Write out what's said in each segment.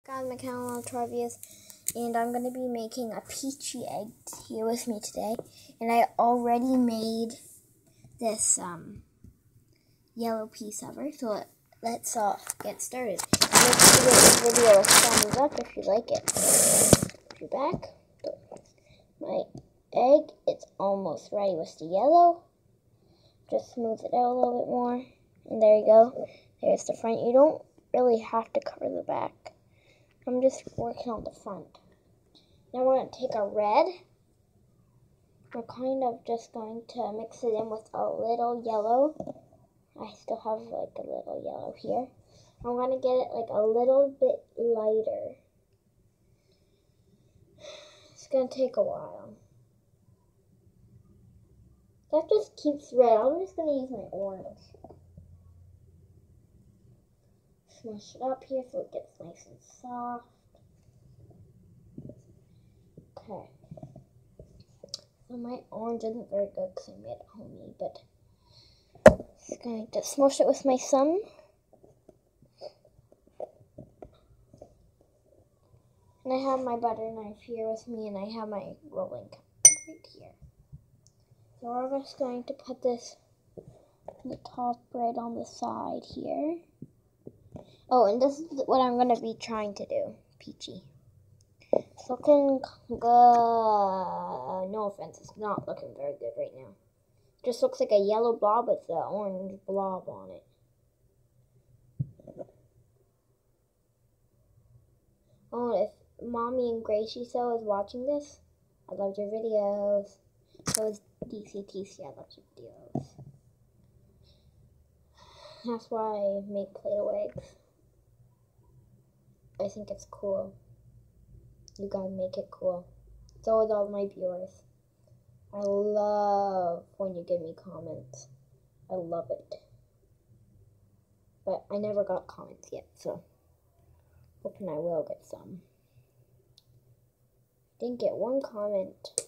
Guys, McKenna Lauzon, and I'm going to be making a peachy egg here with me today. And I already made this yellow piece of her, so let's get started. Make sure to give this video a thumbs up if you like it. If you're back, my egg, it's almost ready with the yellow. Just smooth it out a little bit more, and there you go. There's the front. You don't really have to cover the back. I'm just working on the front. Now we're going to take a red. We're kind of just going to mix it in with a little yellow. I still have like a little yellow here. I'm going to get it like a little bit lighter. It's going to take a while. That just keeps red. I'm just going to use my orange. Smush it up here so it gets nice and soft. Okay. So my orange isn't very good because I made it homemade, but I'm just going to smush it with my thumb. And I have my butter knife here with me, and I have my rolling right here. So we're just going to put this on the top right on the side here. Oh, and this is what I'm going to be trying to do. Peachy. It's looking good. No offense, it's not looking very good right now. It just looks like a yellow blob with an orange blob on it. Oh, if Mommy and Gracie So is watching this, I loved your videos. So is DCTC, I loved your videos. That's why I make Play-Doh eggs. I think it's cool. You gotta make it cool. So with all my viewers. I love when you give me comments. I love it. But I never got comments yet, so hoping I will get some. Didn't get one comment.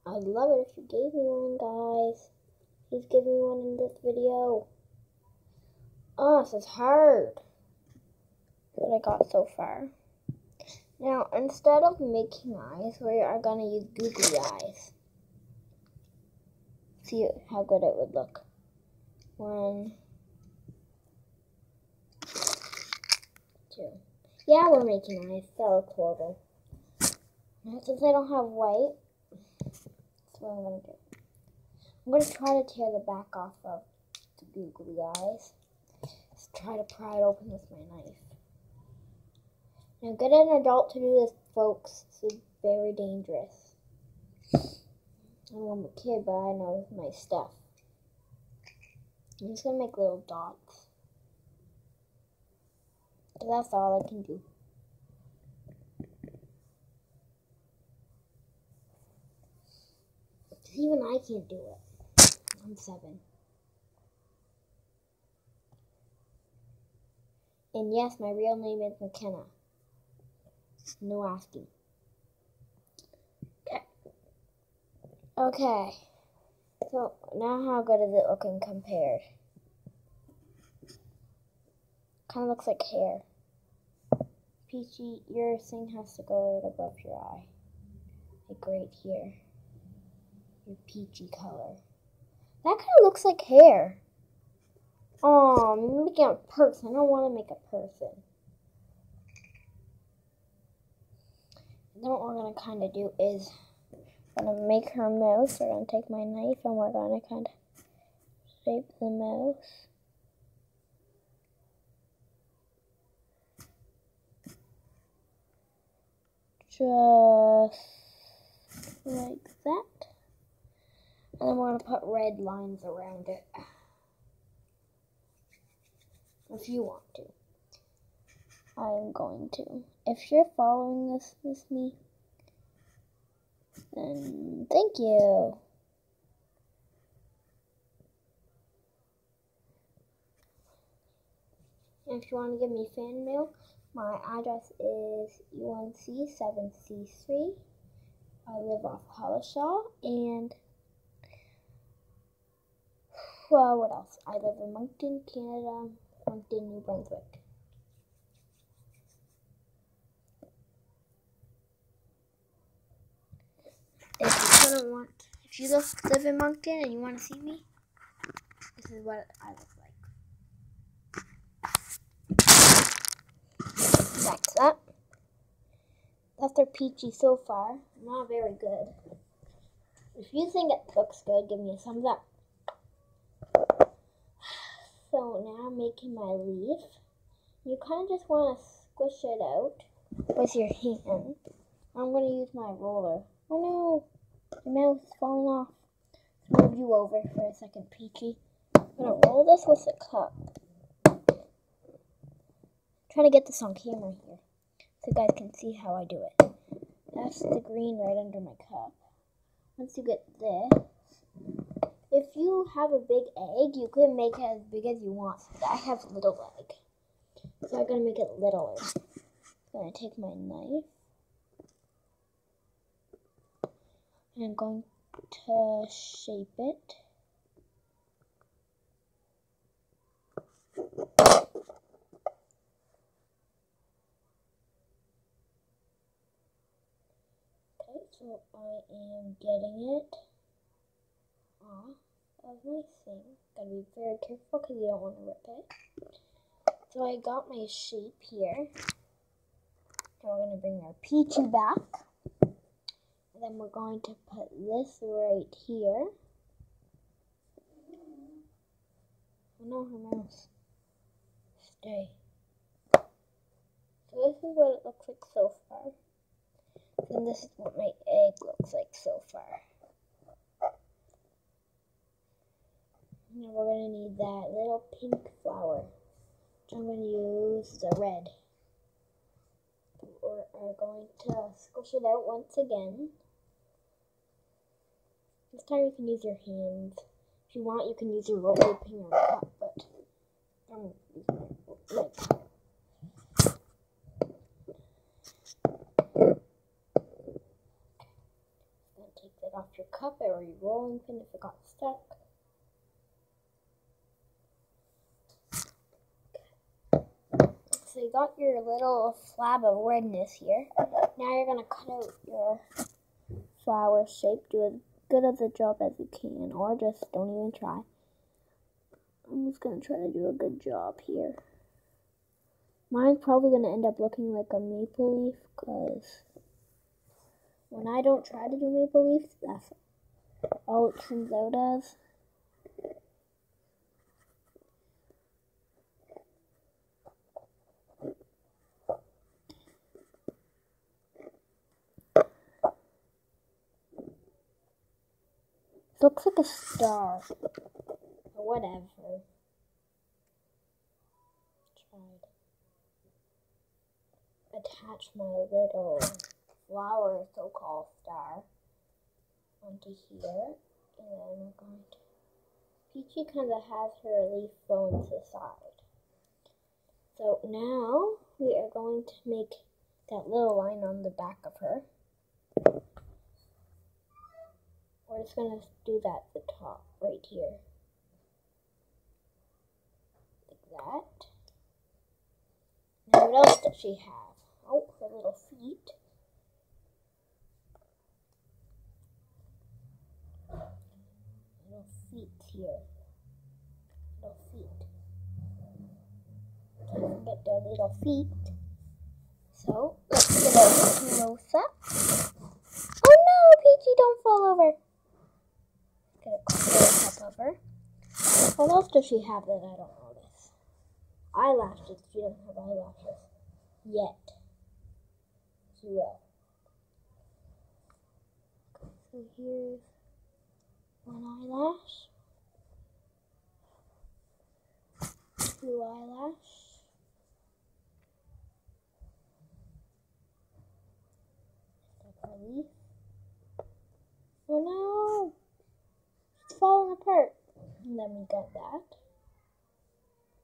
I'd love it if you gave me one, guys. Please give me one in this video. Oh, this is hard. What I got so far. Now, instead of making eyes, we are going to use googly eyes. See how good it would look. 1, 2. Yeah, we're making eyes. That looks horrible. Now, since I don't have white, that's what I'm going to do. I'm going to try to tear the back off of the googly eyes. Let's try to pry it open with my knife. Now get an adult to do this, folks. This is very dangerous. I'm a kid, but I know my stuff. I'm just going to make little dots. But that's all I can do. Even I can't do it. I'm 7. And yes, my real name is McKenna. No asking. Okay. So now how good is it looking compared? Kind of looks like hair. Peachy, your thing has to go right above your eye. Like right here. Your peachy color. That kind of looks like hair. Oh, I'm making a person. I don't want to make a person. Then what we're going to kind of do is we're going to make her mouth. We're going to take my knife and we're going to kind of shape the mouth. Just like that. And then we're going to put red lines around it. If you want to. I am going to. If you're following this with me, then thank you. And if you want to give me fan mail, my address is UNC7C3. I live off Hollishaw, and Well, what else? I live in Moncton, Canada, Moncton, New Brunswick. If you live in Moncton and you want to see me, this is what I look like. Next up, that's our peachy so far. Not very good. If you think it looks good, give me a thumbs up. So now I'm making my leaf. You kind of just want to squish it out with your hand. I'm going to use my roller. Oh no, your mouth is falling off. Let's move you over for a second, Peachy. I'm going to roll this with a cup. Trying to get this on camera here so you guys can see how I do it. That's the green right under my cup. Once you get this, if you have a big egg, you can make it as big as you want. I have a little egg, so I'm going to make it littler. I'm going to take my knife, and I'm going to shape it. Okay, so I am getting it off of my thing. Gotta be very careful because you don't want to rip it. So I got my shape here. Now we're going to bring our peachy back. And then we're going to put this right here. Oh no, her mouse. Stay. So this is what it looks like so far. And this is what my egg looks like so far. Now we're going to need that little pink flower. Which I'm going to use the red. We're going to squish it out once again. This time you can use your hands. If you want, you can use your roller pin or cup, but I'm using my cup. Take that off your cup or your rolling pin if it got stuck. So you got your little flab of redness here. Now you're going to cut out your flower shape. Do as good of a job as you can, or just don't even try. I'm just going to try to do a good job here. Mine's probably going to end up looking like a maple leaf, because when I don't try to do maple leaf, that's all it turns out as. Looks like a star, or whatever. Tried. Attach my little flower, so-called star, onto here, and then we're going to. Peachy kind of has her leaf flowing to the side. So now we are going to make that little line on the back of her. We're just going to do that at the top, right here. Like that. Now what else does she have? Oh, her little feet. Little feet here. Little feet. Can't forget their little feet. So, let's get a close up. Oh no, Peachy, don't fall over. Get a close up of her. What else does she have that I don't notice? Eyelashes. She doesn't have eyelashes. Yet. She will. Okay, so here's one eyelash. Two eyelash. Like her leaf. Oh no! It's falling apart. And then we got that.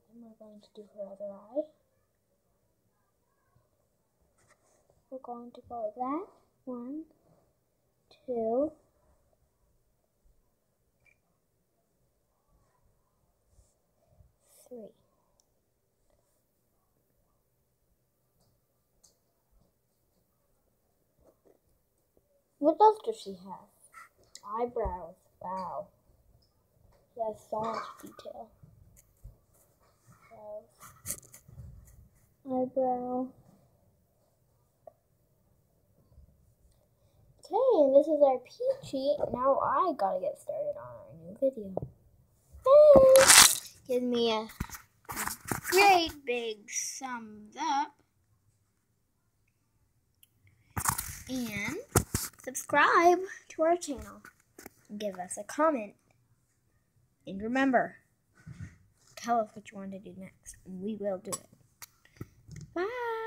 And we're going to do her other eye. We're going to go like that. 1, 2. 3. What else does she have? Eyebrows. Wow. She has so much detail. Eyebrow. Okay, and this is our peachy. Now I gotta get started on our new video. Hey! Give me a great big thumbs up. And subscribe to our channel. Give us a comment. And remember, tell us what you want to do next, and we will do it. Bye!